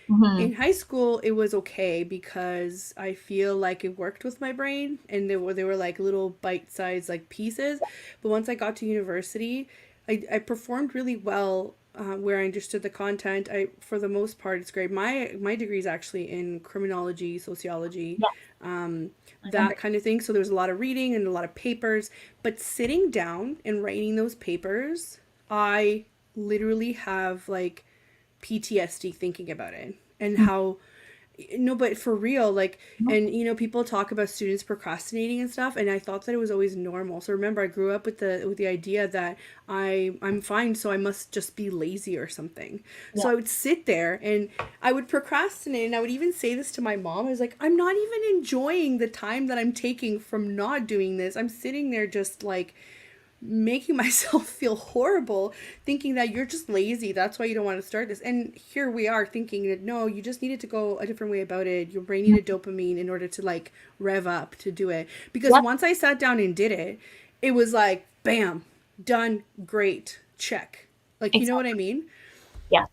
Mhm. In high school, it was okay because I feel like it worked with my brain and they were like little bite-sized like pieces. But once I got to university, I performed really well where I understood the content. I for the most part it's great. My degree is actually in criminology, sociology, Yeah, I remember. that kind of thing. So there's a lot of reading and a lot of papers. But sitting down and writing those papers, I literally have like PTSD thinking about it and how no, but for real, like, and people talk about students procrastinating and stuff, and I thought that it was always normal. So remember, I grew up with the idea that I'm fine, so I must just be lazy or something. Yeah. So I would sit there and I would procrastinate, and I would even say this to my mom. I was like, I'm not even enjoying the time that I'm taking from not doing this. I'm sitting there just like making myself feel horrible thinking that you're just lazy, that's why you don't want to start this. And here we are thinking that no, you just needed to go a different way about it. Your brain needed dopamine in order to like rev up to do it, because Yep. once I sat down and did it, it was like bam, done, great, check. Like, you know what I Exactly. mean? Yeah.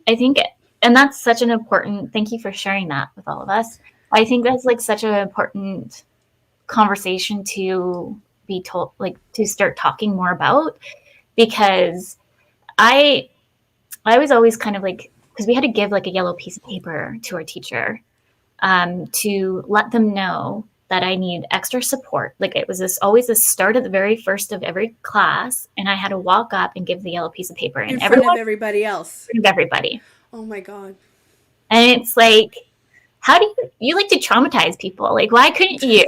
I think, and that's such an important, thank you for sharing that with all of us. I think that's such an important conversation to be told, to start talking more about, because I, I was always kind of because we had to give a yellow piece of paper to our teacher to let them know that I need extra support. It was always the start of the very first of every class, and I had to walk up and give the yellow piece of paper, In and front of everyone everybody else. in front of everybody. Oh my God. And it's how do you like to traumatize people? Why couldn't you?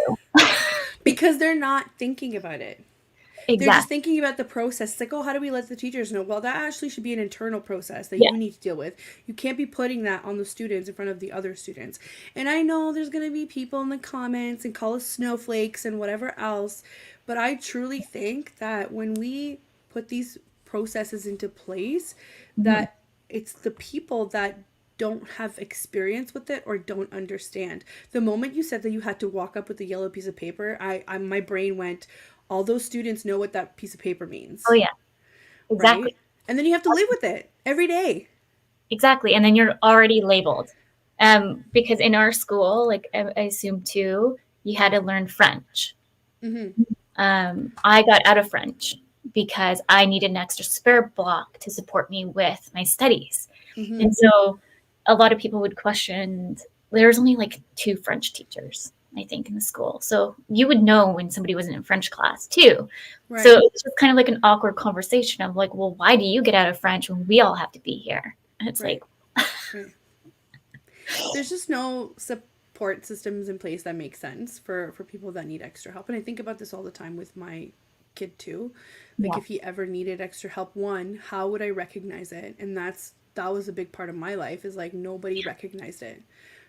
Because they're not thinking about it. They're just Exactly. thinking about the process. It's like, oh, how do we let the teachers know? Well, that actually should be an internal process that Yeah. you need to deal with. You can't be putting that on the students in front of the other students. And I know there's going to be people in the comments and call us snowflakes and whatever else, but I truly think that when we put these processes into place, Mhm. that it's the people that don't have experience with it or don't understand. The moment you said that you had to walk up with a yellow piece of paper, my brain went, all those students know what that piece of paper Oh means, yeah, exactly. right? And then you have to live with it every day. Exactly. And then you're already labeled. Because in our school, like I assume too, you had to learn French. Mm-hmm. I got out of French because I needed an extra spare block to support me with my studies. Mm-hmm. And so a lot of people would question, there's only like 2 French teachers, I think, in the school. So you would know when somebody wasn't in French class too. So Right. it was just kind of like an awkward conversation of like, well, why do you get out of French when we all have to be here? And it's like, Right. Right. There's just no support systems in place that make sense for people that need extra help. And I think about this all the time with my kid too. Like yeah. if he ever needed extra help, one, how would I recognize it? And that was a big part of my life, is like nobody recognized it.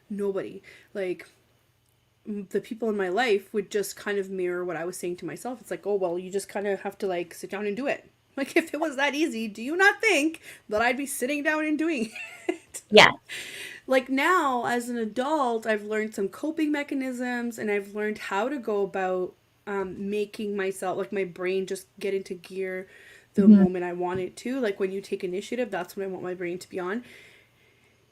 Nobody. Like the people in my life would just kind of mirror what I was saying to myself. It's like, oh, well, you just kind of have to like sit down and do it. Like, if it was that easy, do you not think that I'd be sitting down and doing it? Yeah. Like, now, as an adult, I've learned some coping mechanisms and I've learned how to go about making myself, like, my brain just get into gear the Mm-hmm. moment I want it to. Like, when you take initiative, that's when I want my brain to be on.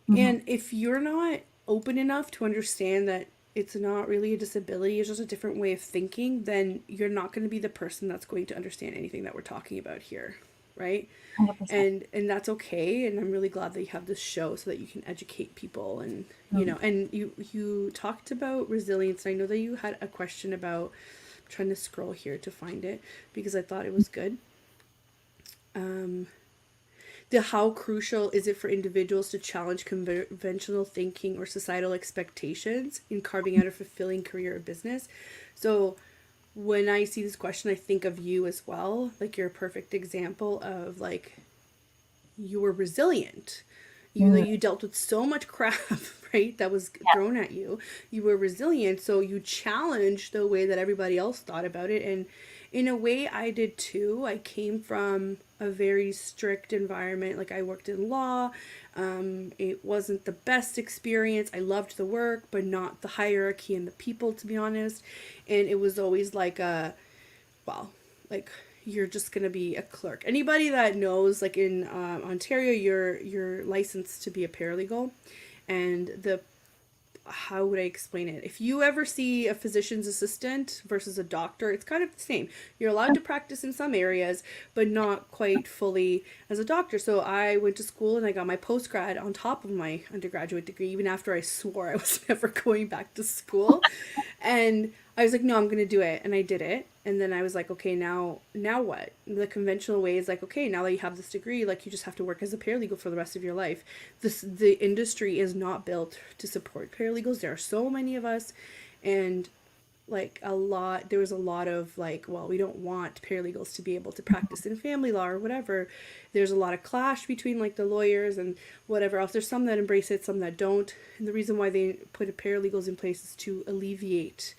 Mm-hmm. And if you're not open enough to understand that it's not really a disability, it's just a different way of thinking, then you're not going to be the person that's going to understand anything that we're talking about here, right? 100%. And that's okay, and I'm really glad that you have this show so that you can educate people. And Mm-hmm. and you talked about resilience. I know that you had a question about, I'm trying to scroll here to find it because I thought it was good. um the how crucial is it for individuals to challenge conventional thinking or societal expectations in carving out a fulfilling career or business? So when I see this question, I think of you as well. Like, you're a perfect example of, like, you were resilient, even though Mm-hmm. you dealt with so much crap, right, that was Yeah. thrown at you. You were resilient, so you challenged the way that everybody else thought about it. And in a way, I did too. I came from a very strict environment. Like, I worked in law. It wasn't the best experience. I loved the work, but not the hierarchy and the people, to be honest. And it was always like a, well, like, you're just gonna be a clerk. Anybody that knows, like, in Ontario, you're licensed to be a paralegal, and the, how would I explain it? If you ever see a physician's assistant versus a doctor, it's kind of the same. You're allowed to practice in some areas, but not quite fully as a doctor. So I went to school and I got my postgrad on top of my undergraduate degree, even after I swore I was never going back to school. And I was like, no, I'm going to do it. And I did it. And then I was like, okay, now what? The conventional way is like, okay, now that you have this degree, like, you just have to work as a paralegal for the rest of your life. The industry is not built to support paralegals. There are so many of us, and like, there was a lot of like, well, we don't want paralegals to be able to practice in family law or whatever. There's a lot of clash between like the lawyers and whatever else. There's some that embrace it, some that don't. And the reason why they put paralegals in place is to alleviate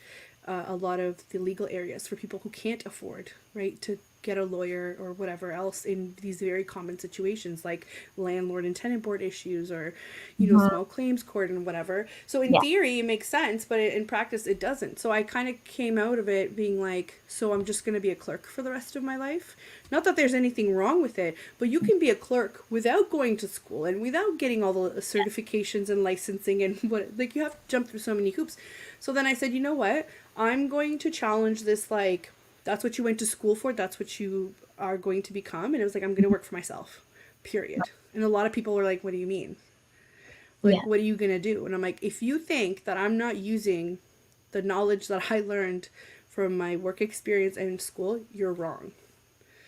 a lot of the legal areas for people who can't afford, right, to get a lawyer or whatever else in these very common situations like landlord and tenant board issues, or Mm-hmm. small claims court and whatever. So in Yeah. theory it makes sense, but in practice it doesn't. So I kind of came out of it being like, so I'm just going to be a clerk for the rest of my life. Not that there's anything wrong with it, but you can be a clerk without going to school and without getting all the certifications and licensing and what, like, you have to jump through so many hoops. So then I said, you know what, I'm going to challenge this, like, that's what you went to school for, that's what you are going to become. And it was like, I'm going to work for myself, period. And a lot of people were like, what do you mean? Yeah. Like, what are you going to do? And I'm like, if you think that I'm not using the knowledge that I learned from my work experience and school, you're wrong.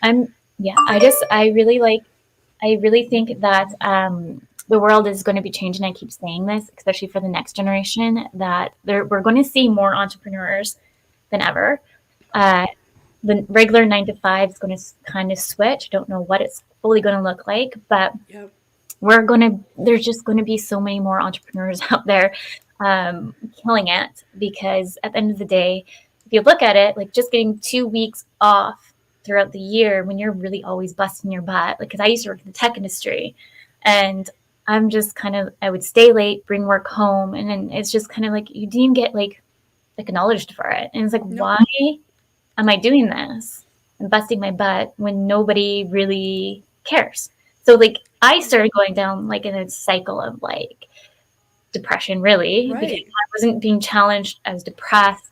Yeah, I really think that the world is going to be changing. I keep saying this, especially for the next generation, that we're going to see more entrepreneurs than ever. Uh, the regular 9 to 5 is going to kind of switch. I don't know what it's fully going to look like, but Yep. there's just going to be so many more entrepreneurs out there killing it, because at the end of the day, if you look at it, like just getting 2 weeks off throughout the year when you're really always busting your butt, like, because I used to work in the tech industry, and I'm just kind of, I would stay late, bring work home, and then it's just kind of like you didn't get like acknowledged for it. And it's like, Nope. why am I doing this and busting my butt when nobody really cares? So like I started going down like in a cycle of like depression, really, because Right. I wasn't being challenged. I was depressed.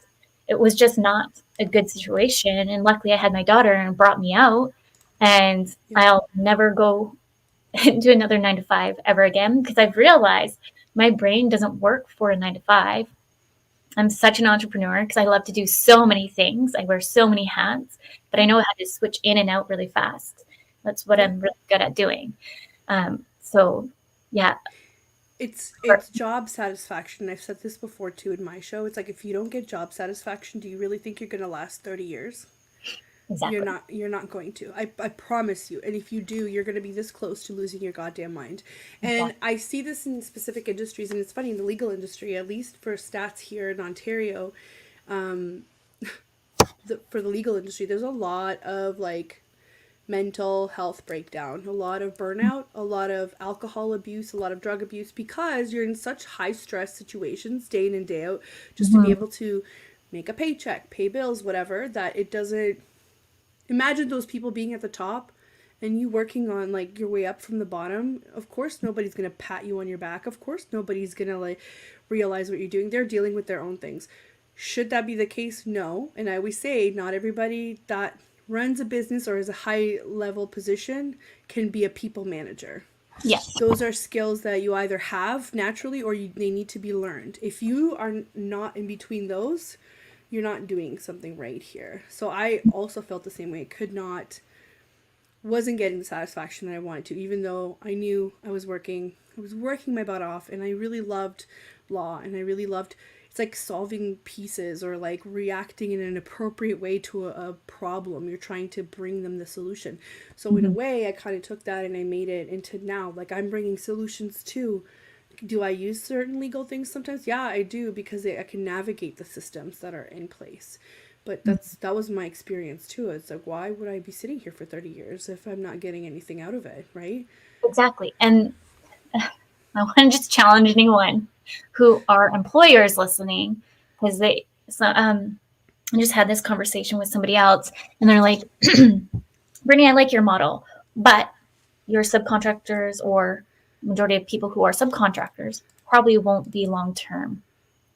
It was just not a good situation. And luckily I had my daughter and brought me out. And Yep. I'll never go into another 9 to 5 ever again, because I've realized my brain doesn't work for a 9 to 5. I'm such an entrepreneur because I love to do so many things. I wear so many hats, but I know how to switch in and out really fast. That's what Yep. I'm really good at doing. So yeah, It's job satisfaction. I've said this before too in my show. It's like, if you don't get job satisfaction, do you really think you're going to last 30 years? exactly. You're not going to. I promise you. And if you do, you're going to be this close to losing your goddamn mind. And I see this in specific industries, and it's funny, in the legal industry, at least for stats here in Ontario, um, for the legal industry, there's a lot of like mental health breakdown, a lot of burnout, a lot of alcohol abuse, a lot of drug abuse, because you're in such high stress situations day in and day out, just to be Mm-hmm. able to make a paycheck, pay bills, whatever, that it doesn't. Imagine those people being at the top and you working on like your way up from the bottom. Of course nobody's going to pat you on your back. Of course nobody's going to like realize what you're doing. They're dealing with their own things. Should that be the case? No. And I always say, not everybody that runs a business or is a high level position can be a people manager. Yes. Those are skills that you either have naturally or they need to be learned. If you are not in between those, you're not doing something right here. So I also felt the same way. Wasn't getting the satisfaction that I wanted to, even though I knew I was working my butt off, and I really loved law, and I really loved, it's like solving pieces or like reacting in an appropriate way to a problem. You're trying to bring them the solution. So in a Mm-hmm. way, I kind of took that and I made it into now, like, I'm bringing solutions too. Do I use certain legal things sometimes? Yeah, I do, because I can navigate the systems that are in place. But that was my experience too. It's like, why would I be sitting here for 30 years if I'm not getting anything out of it, right? Exactly. And I want to just challenge anyone who are employers listening, because I just had this conversation with somebody else, and they're like, Brittney, I like your model, but your subcontractors, or majority of people who are subcontractors, probably won't be long-term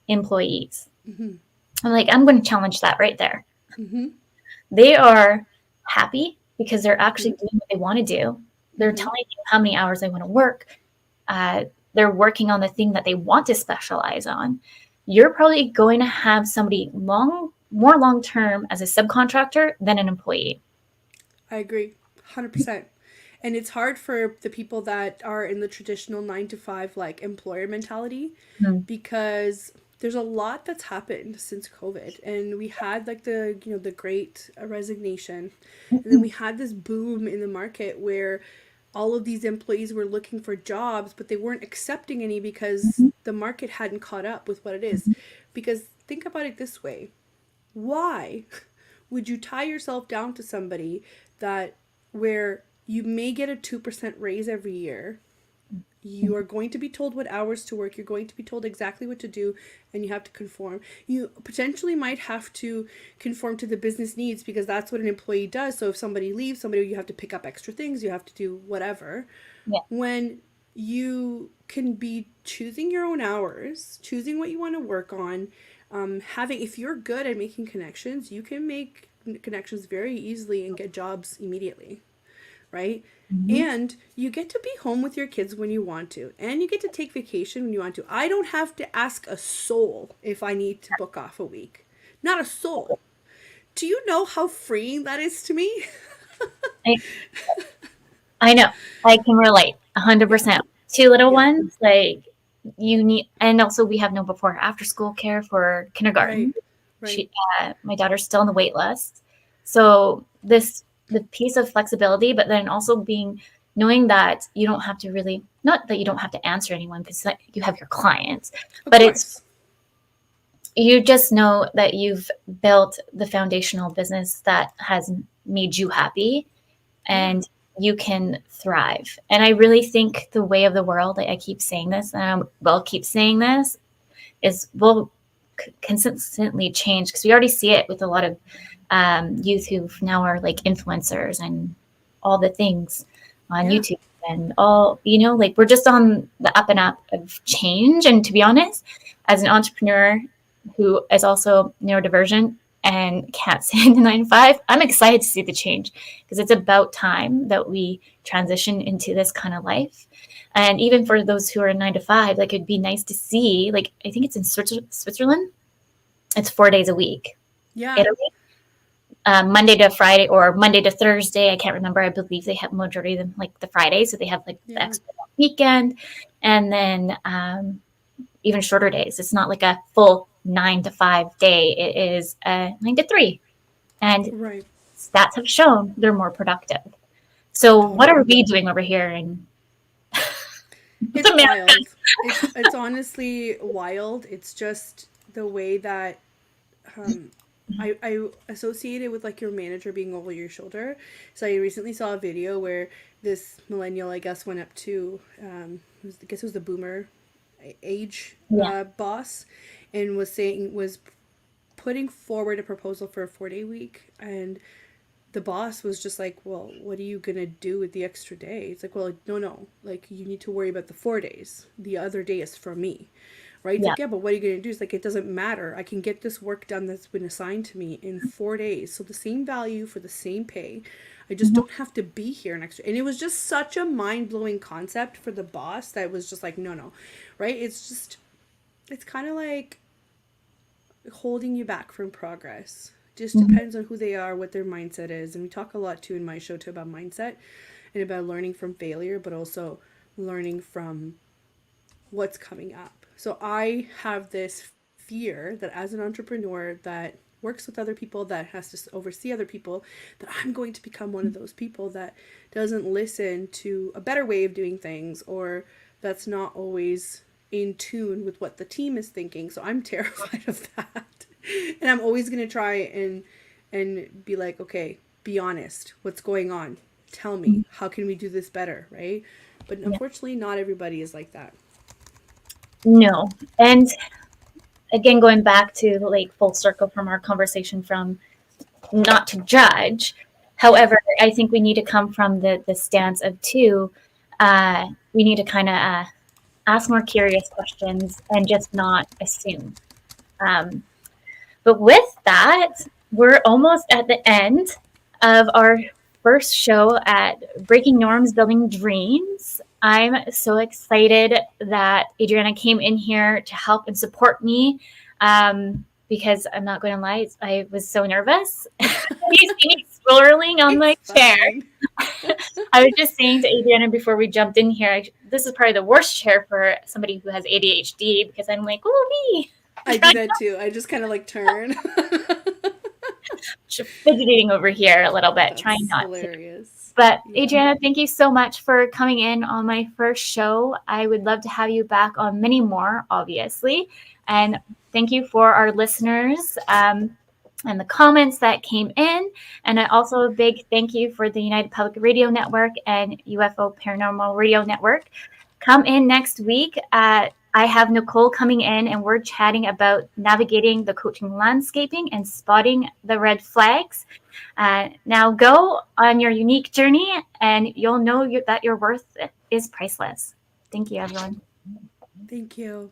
employees. Mm-hmm. I'm like, I'm going to challenge that right there. Mm-hmm. They are happy because they're actually Mm-hmm. doing what they want to do. They're Mm-hmm. telling you how many hours they want to work. They're working on the thing that they want to specialize on. You're probably going to have somebody more long term as a subcontractor than an employee. I agree, 100%. And it's hard for the people that are in the traditional 9 to 5 like employer mentality, Mm-hmm. because there's a lot that's happened since COVID, and we had like the great resignation, and then we had this boom in the market where all of these employees were looking for jobs, but they weren't accepting any because the market hadn't caught up with what it is. Because think about it this way: why would you tie yourself down to somebody that, where you may get a 2% raise every year, you are going to be told what hours to work, you're going to be told exactly what to do, and you have to conform. You potentially might have to conform to the business needs, because that's what an employee does. So if somebody leaves, you have to pick up extra things, you have to do whatever. Yeah. When you can be choosing your own hours, choosing what you want to work on, if you're good at making connections, you can make connections very easily and get jobs immediately, right? Mm-hmm. And you get to be home with your kids when you want to, and you get to take vacation when you want to. I don't have to ask a soul if I need to book off a week. Not a soul. Do you know how freeing that is to me? I, I know. I can relate Yeah, 100%. Two little yeah, ones, like you need, and also we have no before after school care for kindergarten. right, right. She, my daughter's still on the wait list. So the piece of flexibility, but then also knowing that you don't have to really, not that you don't have to answer anyone because you have your clients, Of but it's, course. you just know that you've built the foundational business that has made you happy and you can thrive. And I really think the way of the world, I keep saying this and I will keep saying this, is will consistently change, because we already see it with a lot of youth who now are like influencers and all the things on YouTube and all, like we're just on the up and up of change. And to be honest, as an entrepreneur who is also neurodivergent and can't stand the 9 to 5, I'm excited to see the change, because it's about time that we transition into this kind of life. And even for those who are 9 to 5, like it'd be nice to see, like I think it's in Switzerland, it's 4 days a week. Yeah. Italy, Monday to Friday or Monday to Thursday. I can't remember. I believe they have majority of them like the Friday, so they have like the extra weekend, and then even shorter days. It's not like a full 9 to 5 day. It is a 9 to 3, and stats have shown they're more productive. So what are we doing over here in It's wild. It's honestly wild. It's just the way that I associate it with like your manager being over your shoulder. So I recently saw a video where this millennial, I guess, went up to I guess it was the boomer age boss, and was putting forward a proposal for a 4-day week, and the boss was just like, well, what are you gonna do with the extra day? It's like, well, no, like you need to worry about the 4 days. The other day is for me, right? It's like, yeah, but what are you gonna do? It's like, it doesn't matter. I can get this work done that's been assigned to me in 4 days. So the same value for the same pay. I just don't have to be here an extra. And it was just such a mind-blowing concept for the boss that was just like, no, right? It's kind of like holding you back from progress. Just depends on who they are, what their mindset is. And we talk a lot too in my show too about mindset and about learning from failure, but also learning from what's coming up. So I have this fear that as an entrepreneur that works with other people, that has to oversee other people, that I'm going to become one of those people that doesn't listen to a better way of doing things, or that's not always in tune with what the team is thinking. So I'm terrified of that. And I'm always going to try and be like, okay, be honest. What's going on? Tell me. How can we do this better, right? But unfortunately, not everybody is like that. No. And again, going back to like full circle from our conversation from not to judge. However, I think we need to come from the stance of we need to kind of ask more curious questions and just not assume. But with that, we're almost at the end of our first show at Breaking Norms, Building Dreams. I'm so excited that Adriana came in here to help and support me, because I'm not going to lie, I was so nervous. You see me swirling on my chair. I was just saying to Adriana before we jumped in here, this is probably the worst chair for somebody who has ADHD, because I'm like, oh, me. I do that too. I just kind of like turn. Fidgeting over here a little bit, That's trying not hilarious. to. But Adriana, thank you so much for coming in on my first show. I would love to have you back on many more, obviously. And thank you for our listeners and the comments that came in. And also a big thank you for the United Public Radio Network and UFO Paranormal Radio Network. Come in next week. I have Nicole coming in, and we're chatting about navigating the coaching landscaping and spotting the red flags. Now go on your unique journey, and you'll know that your worth is priceless. Thank you, everyone. Thank you.